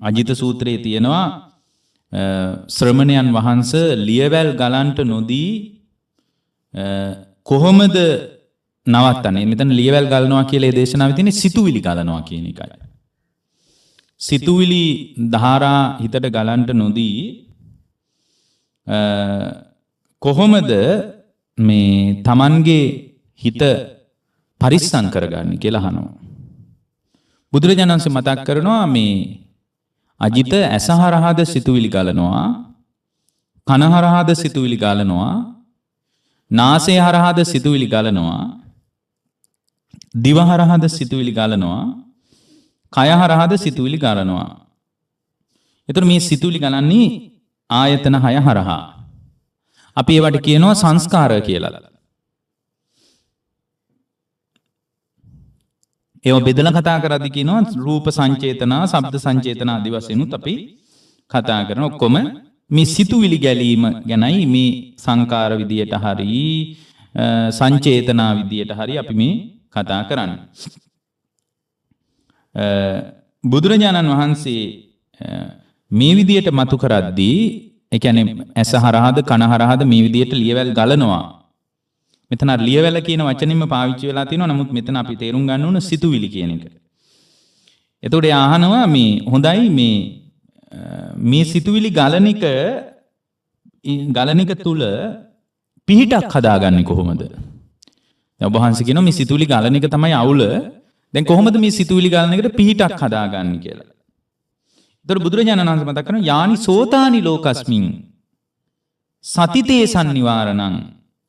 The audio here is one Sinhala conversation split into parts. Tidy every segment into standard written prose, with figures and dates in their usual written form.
අජිත සූත්‍රයේ තියෙනවා ශ්‍රමණයන් වහන්සේ ලියවැල් ගලන්ට නොදී කොහොමද නවත්තන්නේ? මෙතන ලියවැල් ගලනවා කියලා දේශනාවේ තියෙන්නේ සිතුවිලි ගලනවා කියන එකයි. සිතුවිලි ධාරා හිතට ගලන්ට නොදී කොහොමද මේ Tamanගේ හිත පරිස්සම් කරගන්නේ කියලා අහනවා. බුදුරජාණන් වහන්සේ මතක් කරනවා මේ අජිත ඇසහරහද සිතුවිලි ගලනවා, කනහරහද සිතුවිලි ගලනවා, නාසය හරහද සිතුවිලි ගලනවා, දිවහරහද සිතුවිලි ගලනවා, කය හරහද සිතුවිලි ගලනවා. එතකොට මේ සිතුවිලි ගලන්නේ ආයතන 6 හරහා. අපි ඒවට කියනවා සංස්කාර කියලා. ඒව බෙදලා කතා කරද්දී කියනවා රූප සංචේතනා, ශබ්ද සංචේතනා ආදී වශයෙන්ුත් අපි කතා කරන ඔක්කොම මේ සිතුවිලි ගැලීම ගැනයි මේ සංකාර විදියට හරි සංචේතනා විදියට හරි අපි මේ කතා කරන්නේ. බුදුරජාණන් වහන්සේ මේ විදියට මතු කරද්දී ඒ කියන්නේ ඇස හරහාද කන හරහාද මේ විදියට ලියවැල් ගලනවා. මෙතන ලියවැල කියන වචනින්ම පාවිච්චි වෙලා තියෙනවා. නමුත් මෙතන අපි තේරුම් ගන්න ඕන සිතුවිලි කියන එක. එතකොට අහනවා මේ හොඳයි මේ සිතුවිලි ගලන එක තුල පිහිටක් හදාගන්නේ කොහොමද? දැන් ඔබ වහන්සේ කියනවා මේ සිතුවිලි ගලන එක තමයි අවුල. දැන් කොහොමද මේ සිතුවිලි ගලන එකට පිහිටක් හදාගන්නේ කියලා. එතකොට බුදුරජාණන් වහන්සේ මතක් කරනවා යානි සෝතානි ලෝකස්මින් සතිතේ සම්නිවාරණං,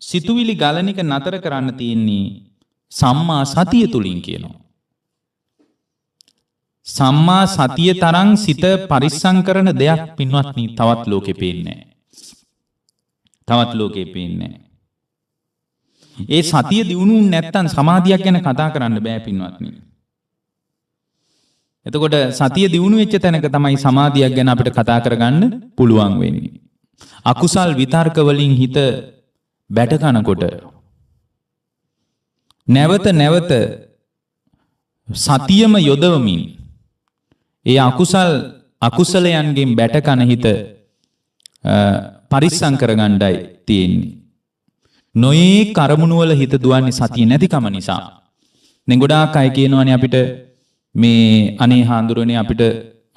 සිතුවිලි ගලන එක නතර කරන්න තියෙන්නේ සම්මා සතිය තුලින් කියනවා. සම්මා සතිය තරම් සිත පරිස්සම් කරන දෙයක් පින්වත්නි තවත් ලෝකෙ පේන්නේ නැහැ. ඒ සතිය දිනුනේ නැත්තම් සමාධියක් ගැන කතා කරන්න බෑ පින්වත්නි. එතකොට සතිය දිනු වෙච්ච තැනක තමයි සමාධියක් ගැන අපිට කතා කරගන්න පුළුවන් වෙන්නේ. අකුසල් විතර්ක වලින් හිත බැට කනකොට නැවත සතියම යොදවමින් ඒ අකුසලයන්ගෙන් බැට කන හිත පරිස්සම් කරගන්නයි තියෙන්නේ. නොයේ කර්මණු වල හිත දුවන්නේ සතිය නැතිකම නිසා. දැන් ගොඩාක් අය කියනවානේ අපිට මේ අනේ හාඳුරනේ අපිට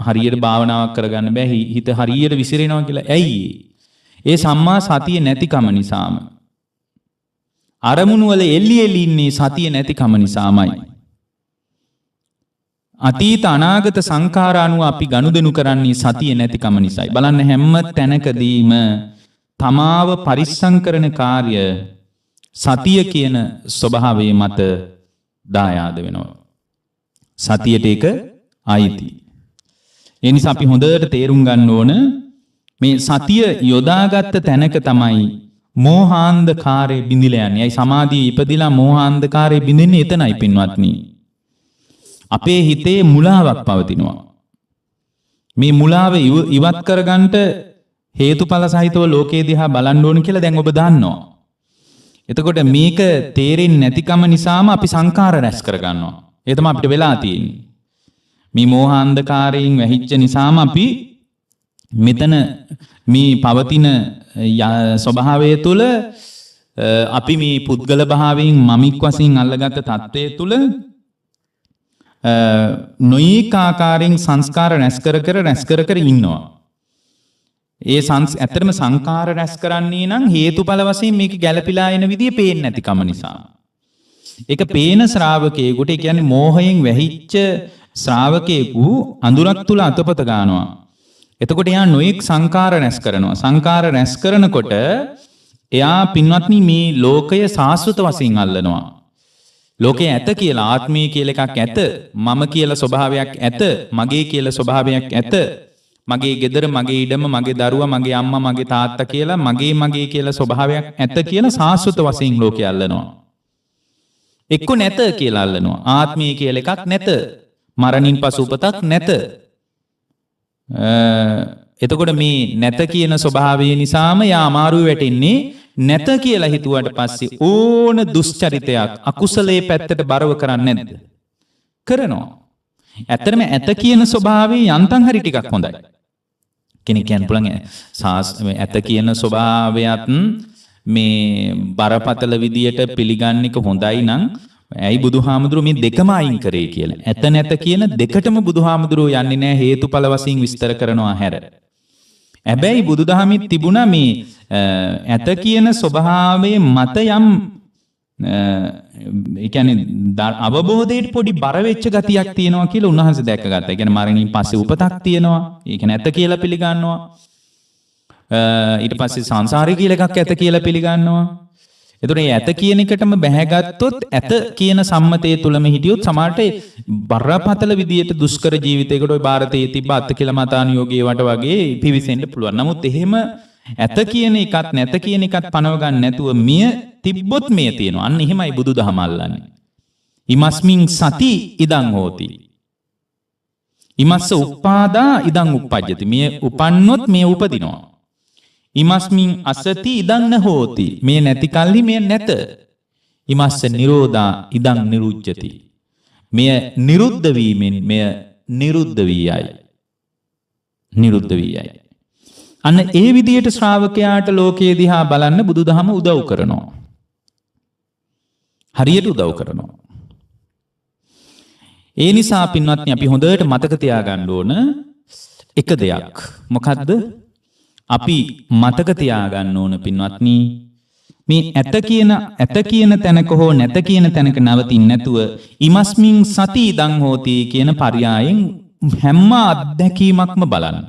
හරියට භාවනාවක් කරගන්න බෑ, හිත හරියට විසිරෙනවා කියලා. ඇයි? ඒ සම්මා සතිය නැතිකම නිසාම. අරමුණු වල එල්ලි ඉන්නේ සතිය නැතිකම නිසාමයි. අතීත අනාගත සංඛාර අනුව අපි ගනුදෙනු කරන්නේ සතිය නැතිකම නිසායි. බලන්න හැම තැනකදීම තමාව පරිස්සම් කරන කාර්ය සතිය කියන ස්වභාවයේ මත දායාද වෙනවා. සතියට ඒක ආйти. ඒ නිසා අපි හොඳට තේරුම් ගන්න ඕන මේ සතිය යොදාගත්ත තැනක තමයි මෝහාන්ධකාරයේ බිඳිලා යන්නේ. අයි සමාධියේ ඉපදිලා මෝහාන්ධකාරයේ බිඳින්නේ එතනයි පින්වත්නි. අපේ හිතේ මුලාවක් පවතිනවා. මේ මුලාව ඉවත් කරගන්නට හේතුඵල සහිතව ලෝකයේ දිහා බලන්න ඕන කියලා දැන් ඔබ දන්නවා. එතකොට මේක තේරෙන්නේ නැතිකම නිසාම අපි සංකාර රැස් කරගන්නවා. ඒ තමයි අපිට වෙලා තියෙන්නේ. මේ මෝහාන්ධකාරයෙන් වැහිච්ච නිසාම අපි මෙතන මේ පවතින ස්වභාවය තුළ අපි මේ පුද්ගල භාවයෙන් මමික් වශයෙන් අල්ලගත්ත தත්ත්වය තුළ නොයෙක් ආකාරයෙන් සංස්කාර රැස් කර ඉන්නවා. ඒ ඇත්තටම සංකාර රැස් කරන්නේ නම් හේතුඵල වශයෙන් මේක ගැළපීලා එන විදිය පේන්නේ නැතිකම නිසා. ඒක පේන ශ්‍රාවකයෙකුට, ඒ කියන්නේ මෝහයෙන් වැහිච්ච ශ්‍රාවකයෙකු අඳුරක් තුල අතපත ගන්නවා. එතකොට එයා නොයෙක් සංකාර රැස් කරනවා. සංකාර රැස් කරනකොට එයා පින්වත්නි මේ ලෝකය සාස්වත වශයෙන් අල්ලනවා. ලෝකේ ඇත කියලා, ආත්මය කියලා එකක් ඇත, මම කියලා ස්වභාවයක් ඇත, මගේ කියලා ස්වභාවයක් ඇත, මගේ ගෙදර, මගේ ඉඩම, මගේ දරුවා, මගේ අම්මා, මගේ තාත්තා කියලා මගේ කියලා ස්වභාවයක් ඇත කියලා සාස්වත වශයෙන් ලෝකය අල්ලනවා. එක්ක නැත කියලා අල්ලනවා. ආත්මය කියලා එකක් නැත, මරණින් පසු උපතක් නැත. එතකොට මේ නැත කියන ස්වභාවය නිසාම යා අමාරුවේ වැටෙන්නේ. නැත කියලා හිතුවට පස්සේ ඕන දුස්චරිතයක් අකුසලයේ පැත්තට බරව කරන්නේ නැද්ද? කරනවා. ඇත්තටම ඇත කියන ස්වභාවය යන්තම් හරි ටිකක් හොඳයි. කෙනෙක් කියන්න පුළුවන් ඇත කියන ස්වභාවයත් මේ බරපතල විදියට පිළිගන්න එක හොඳයි නම් ඇයි බුදුහාමුදුරුවෝ මේ දෙකම අයින් කරේ කියලා. ඇත නැත කියන දෙකටම බුදුහාමුදුරුවෝ යන්නේ නැහැ හේතුඵල වශයෙන් විස්තර කරනවා හැර. හැබැයි බුදුදහමේ තිබුණා මේ ඇත කියන ස්වභාවයේ මත යම් ඒ කියන්නේ අවබෝධයට පොඩි බර වෙච්ච ගතියක් තියෙනවා කියලා උන්වහන්සේ දැක්කගත්තා. ඒ කියන්නේ මරණින් පස්සේ උපතක් තියෙනවා. ඒ කියන්නේ ඇත කියලා පිළිගන්නවා. ඊට පස්සේ සංසාරය කියලා එකක් ඇත කියලා පිළිගන්නවා. එතකොට මේ ඇත කියන එකටම බැහැගත්තොත් ඇත කියන සම්මතයේ තුලම හිටියොත් සමහරට බරපතල විදියට දුෂ්කර ජීවිතයකට ওই ಭಾರತයේ තිබ්බ අත් කියලා මතානුയോഗයේ වට වගේ පිවිසෙන්න පුළුවන්. නමුත් එහෙම ඇත කියන එකත් නැත කියන එකත් පනව ගන්න නැතුව මිය තිබ්බොත් මිය තියෙනවා. අන්න එහෙමයි බුදුදහම අල්ලන්නේ. ඉමස්මින් සති ඉදං හෝති. ඉමස්ස උප්පාදා ඉදං උප්පජ්ජති. මිය උපන්නොත් මිය උපදිනවා. ඉමස්මින් අසති ඉදං න හෝති. මිය නැති කල්හි මිය නැත. ඉමස්ස නිරෝධා ඉදං නිරුජ්ජති. මිය නිරුද්ධ වීමෙන් මිය නිරුද්ධ වී යයි. නිරුද්ධ වී යයි. අන්න ඒ විදියට ශ්‍රාවකයාට ලෝකයේ දිහා බලන්න බුදුදහම උදව් කරනවා. හරියට උදව් කරනවා. ඒ නිසා පින්වත්නි අපි හොඳට මතක තියාගන්න ඕන එක දෙයක්. මොකද්ද? අපි මතක තියාගන්න ඕන පින්වත්නි මේ ඇත කියන තැනක හෝ නැත කියන තැනක නවතින්න නැතුව ඉමස්මින් සති ඉදං හෝති කියන පරයයන් හැම අත්දැකීමක්ම බලන්න.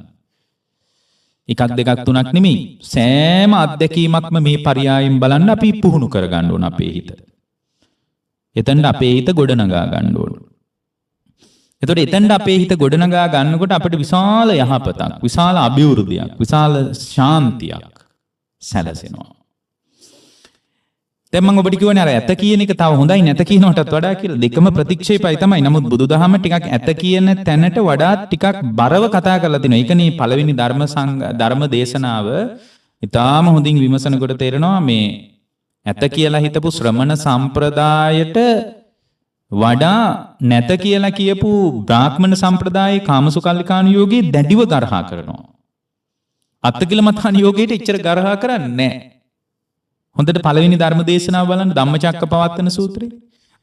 එකක් දෙකක් තුනක් නෙමෙයි සෑම අත්දැකීමක්ම මේ පරයයන් බලන්න අපි පුහුණු කරගන්න ඕන අපේ හිත. එතෙන්ට අපේ හිත ගොඩනගා ගන්න ඕන. එතකොට එතෙන්ට අපේ හිත ගොඩනගා ගන්නකොට අපිට විශාල යහපතක්, විශාල අභිවෘද්ධියක්, විශාල ශාන්තියක් සැලසෙනවා. දැන් මම ඔබට කියවනේ අර ඇත කියන එක තව හොඳයි නැත කියනකටත් වඩා කියලා දෙකම ප්‍රතික්ෂේපයි තමයි. නමුත් බුදුදහම ටිකක් ඇත කියන තැනට වඩා ටිකක් බරව කතා කරලා තිනවා. ඒකනේ පළවෙනි ධර්ම දේශනාව ඊටාම හොඳින් විමසනකොට තේරෙනවා මේ ඇත කියලා හිතපු ශ්‍රමණ සම්ප්‍රදායට වඩා නැත කියලා කියපු බ්‍රාහ්මණ සම්ප්‍රදායේ කාමසුකල්ලිකාණු යෝගී දැඩිව ගරහා කරනවා. අත්තිකිලමතාන යෝගයට එච්චර ගරහා කරන්නේ නැහැ. හොඳට පළවෙනි ධර්ම දේශනාව බලන්න ධම්මචක්කපවත්තන සූත්‍රය.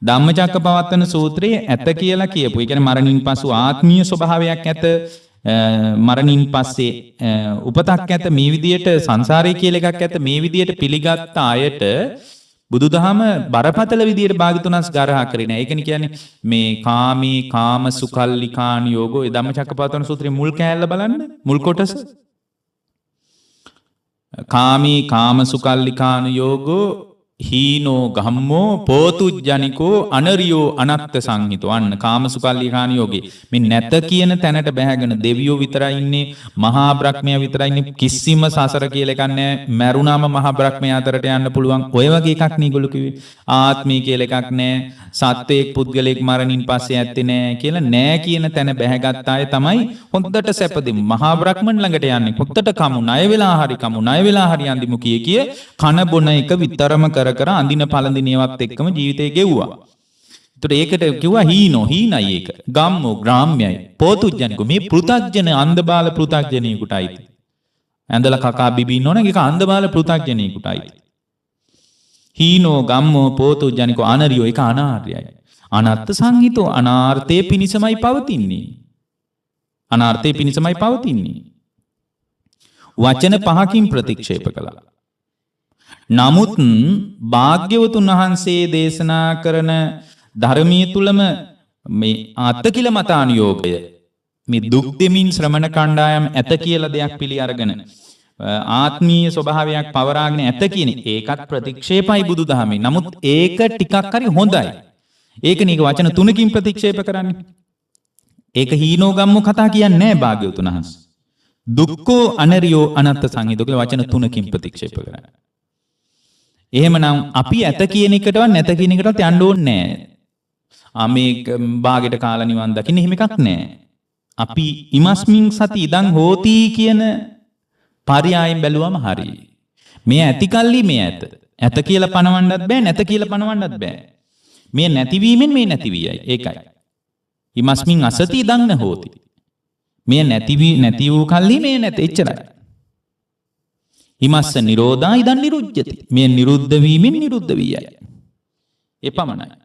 ධම්මචක්කපවත්තන සූත්‍රයේ ඇත කියලා කියපු. ඒ කියන්නේ මරණින් පසු ආත්මීය ස්වභාවයක් ඇත. මරණින් පස්සේ උපතක් ඇත. මේ විදියට සංසාරය කියලා එකක් ඇත. මේ විදියට පිළිගත් අයට බුදුදහම බරපතල විදියට භාගතුනස් ගරහා කරේ නෑ. ඒකනේ කියන්නේ මේ කාමී කාම සුකල්ලිකාණ යෝගෝ ඒ ධම්මචක්කපවත්තන සූත්‍රයේ මුල් කෑල්ල බලන්න. මුල් කොටස කාමී කාම සුකල්ලිකාණ යෝගෝ හීනෝ ගම්මෝ පෝතුජ්ජනිකෝ අනරියෝ අනත්ත සංහිතෝ. අන්න කාම සුකල්ලිකාණ යෝගේ මේ නැත කියන තැනට බැහැගෙන දෙවියෝ විතරයි ඉන්නේ, මහා බ්‍රහ්මයා විතරයි ඉන්නේ. කිසිම සසර කියලා එකක් නැහැ. මරුණාම මහා බ්‍රහ්මයා අතරට යන්න පුළුවන්. ඔය වගේ එකක් නේ ඒගොල්ලෝ කිව්වේ. ආත්මී කියලා එකක් නැහැ. සත්වයක් පුද්ගලයෙක් මරණින් පස්සේ ඇත්තේ නැහැ කියලා නෑ කියන තැන බැහැගත් අය තමයි හොඳට සැපදෙමු. මහා බ්‍රහ්මන් ළඟට යන්නේ. හොත්තට කමු ණය වෙලා හරි කමු ණය වෙලා හරි අඳිමු කිය කන බොන එක විතරම කර අඳින පළඳිනේවත් එක්කම ජීවිතේ ගෙව්වා. ඒතකොට ඒකට කිව්වා හීනෝ හීනයි ඒක. ගම්මෝ ග්‍රාම්‍යයි. පෝතුජ්ජනිකෝ මේ පෘථග්ජන අන්ධබාල පෘථග්ජනීකුටයි. ඇඳලා කකා බිබී ඉන්නවනේ ඒක අන්ධබාල පෘථග්ජනීකුටයි. හීනෝ ගම්මෝ පෝතුජ්ජනිකෝ අනරියෝ ඒක අනාර්යයි. අනත්ත් සංහිතෝ අනාර්ථයේ පිනිසමයි පවතින්නේ. අනාර්ථයේ පිනිසමයි පවතින්නේ. වචන පහකින් ප්‍රතික්ෂේප කළා. නමුත් භාග්‍යවතුන් වහන්සේ දේශනා කරන ධර්මයේ තුලම මේ අත්තිකිලමතානුയോഗය මේ දුක් දෙමින් ශ්‍රමණ කණ්ඩායම් ඇත කියලා දෙයක් පිළි අරගෙන ආත්මීය ස්වභාවයක් පවරාගෙන ඇත කියන ඒකත් ප්‍රතික්ෂේපයි බුදුදහමේ. නමුත් ඒක ටිකක් හරි හොඳයි. ඒක නේක වචන තුනකින් ප්‍රතික්ෂේප කරන්නේ. ඒක හීනෝ ගම්මෝ කතා කියන්නේ නැහැ භාග්‍යවතුන් වහන්සේ. දුක්ඛෝ අනරියෝ අනත්ත සංහිතෝ කියලා වචන තුනකින් ප්‍රතික්ෂේප කරන්නේ. එහෙමනම් අපි ඇත කියන එකටවත් නැත කියන එකටවත් යන්න ඕනේ නැහැ. මේ භාගයට කාලා නිවන් දකින්න එහෙම එකක් නැහැ. අපි ඉමස්මින් සති ඉදං හෝති කියන පරයයන් බැලුවම හරි. මේ ඇති කල්ලි මේ ඇත. ඇත කියලා පණවන්නත් බෑ නැත කියලා පණවන්නත් බෑ. මේ නැතිවීමෙන් මේ නැති වියයි. ඒකයි. ඉමස්මින් අසති ඉදන්න හෝති. මේ නැති වූ කල්හි මේ නැත එච්චරයි. ඉමස්ස නිරෝධා ඉදන් නිරුජ්ජති. මේ නිරුද්ධ වීමෙන් නිරුද්ධ වී යයි. එපමණයි.